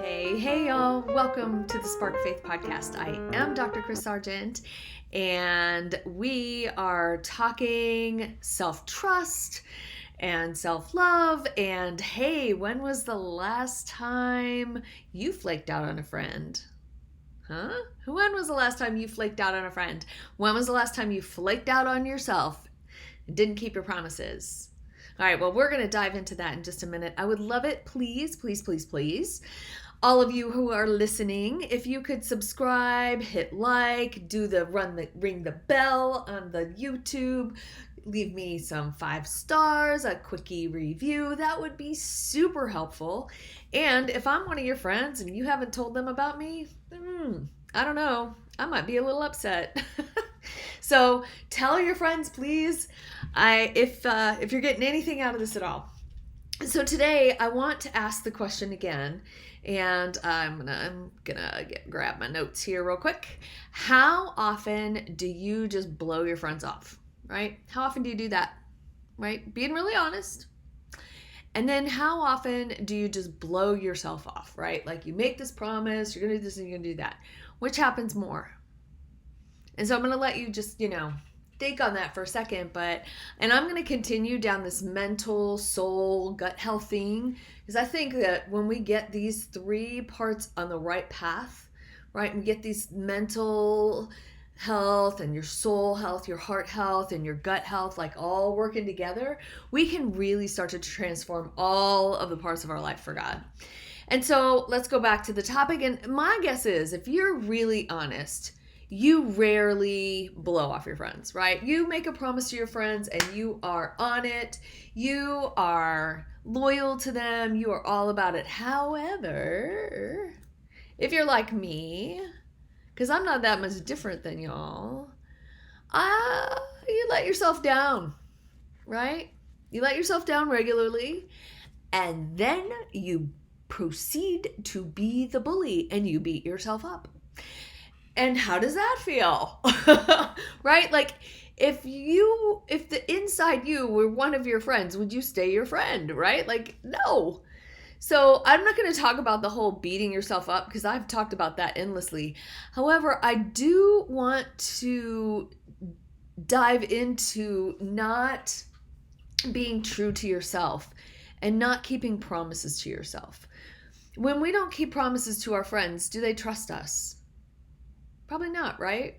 Hey, y'all. Welcome to the Spark Faith Podcast. I am Dr. Chris Sargent, and we are talking self-trust and self-love. And hey, when was the last time you flaked out on a friend? Huh? When was the last time you flaked out on a friend? When was the last time you flaked out on yourself and didn't keep your promises? All right, well, we're going to dive into that in just a minute. I would love it, please, all of you who are listening, if you could subscribe, hit like, ring the bell on the YouTube, leave me some 5 stars, a quickie review. That would be super helpful. And if I'm one of your friends and you haven't told them about me, I don't know. I might be a little upset. So tell your friends, please, if you're getting anything out of this at all. So today I want to ask the question again, and I'm gonna grab my notes here real quick. How often do you just blow your friends off, right? How often do you do that, right? Being really honest. And then how often do you just blow yourself off, right? Like you make this promise, you're gonna do this and you're gonna do that. Which happens more? And so I'm gonna let you just, think on that for a second, and I'm going to continue down this mental, soul, gut health thing, because I think that when we get these 3 parts on the right path, right, we get these mental health and your soul health, your heart health, and your gut health, like all working together, we can really start to transform all of the parts of our life for God. And so let's go back to the topic. And my guess is, if you're really honest, you rarely blow off your friends, right? You make a promise to your friends and you are on it. You are loyal to them. You are all about it. However, if you're like me, because I'm not that much different than y'all, you let yourself down, right? You let yourself down regularly, and then you proceed to be the bully and you beat yourself up. And how does that feel? Right? Like if the inside you were one of your friends, would you stay your friend, right? Like, no. So I'm not going to talk about the whole beating yourself up, because I've talked about that endlessly. However, I do want to dive into not being true to yourself and not keeping promises to yourself. When we don't keep promises to our friends, do they trust us? Probably not, right?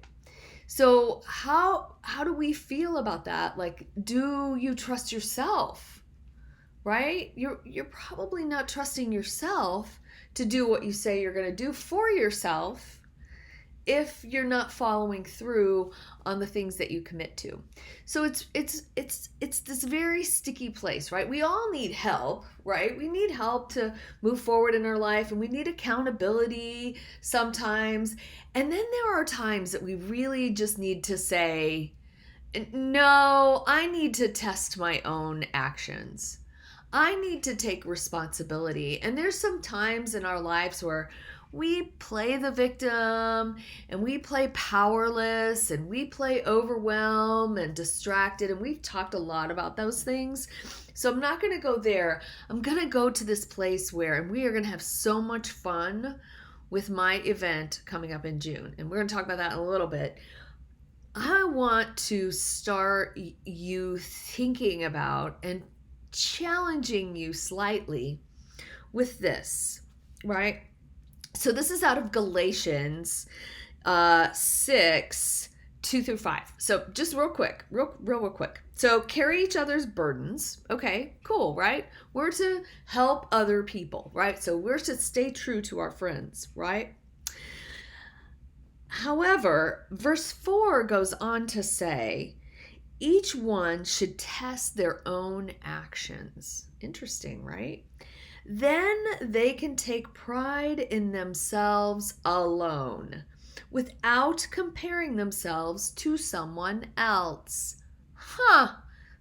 So how do we feel about that? Like, do you trust yourself? Right? You're probably not trusting yourself to do what you say you're going to do for yourself if you're not following through on the things that you commit to. So it's this very sticky place, right? We all need help, right? We need help to move forward in our life, and we need accountability sometimes. And then there are times that we really just need to say, no, I need to test my own actions. I need to take responsibility. And there's some times in our lives where we play the victim and we play powerless and we play overwhelmed and distracted. And we've talked a lot about those things. So I'm not going to go there. I'm going to go to this place where we are going to have so much fun with my event coming up in June. And we're going to talk about that in a little bit. I want to start you thinking about and challenging you slightly with this, right? So this is out of Galatians 6, 2-5. So just real quick. So carry each other's burdens. Okay, cool, right? We're to help other people, right? So we're to stay true to our friends, right? However, verse 4 goes on to say, each one should test their own actions. Interesting, right? Then they can take pride in themselves alone without comparing themselves to someone else.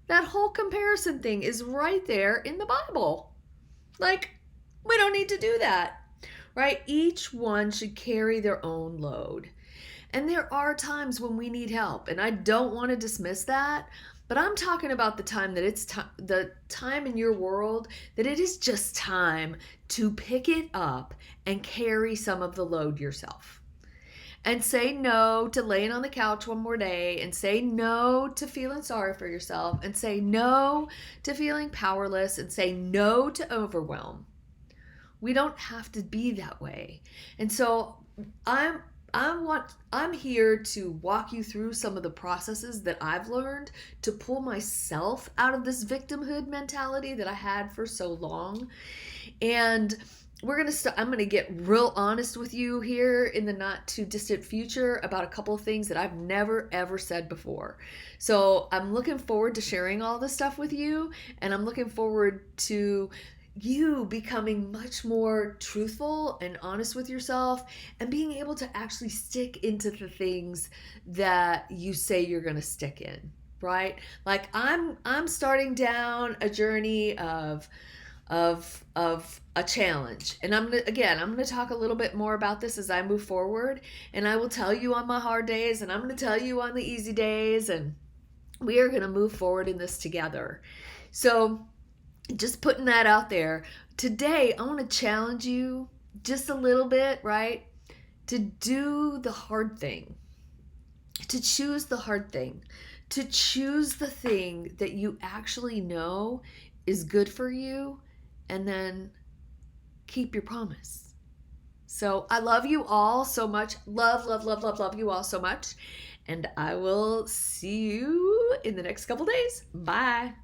That whole comparison thing is right there in the Bible. Like, we don't need to do that, right? Each one should carry their own load. And there are times when we need help, and I don't want to dismiss that, But I'm talking about the time that the time in your world that it is just time to pick it up and carry some of the load yourself. And say no to laying on the couch one more day, and say no to feeling sorry for yourself, and say no to feeling powerless, and say no to overwhelm. We don't have to be that way. And so I'm here to walk you through some of the processes that I've learned to pull myself out of this victimhood mentality that I had for so long. And I'm going to get real honest with you here in the not too distant future about a couple of things that I've never ever said before. So I'm looking forward to sharing all this stuff with you, and I'm looking forward to you becoming much more truthful and honest with yourself, and being able to actually stick into the things that you say you're going to stick in, right? Like I'm starting down a journey of a challenge, and I'm gonna talk a little bit more about this as I move forward, and I will tell you on my hard days, and I'm gonna tell you on the easy days, and we are gonna move forward in this together. So just putting that out there today, I want to challenge you just a little bit, right? To do the hard thing, to choose the hard thing, to choose the thing that you actually know is good for you, and then keep your promise. So I love you all so much. Love you all so much. And I will see you in the next couple days. Bye.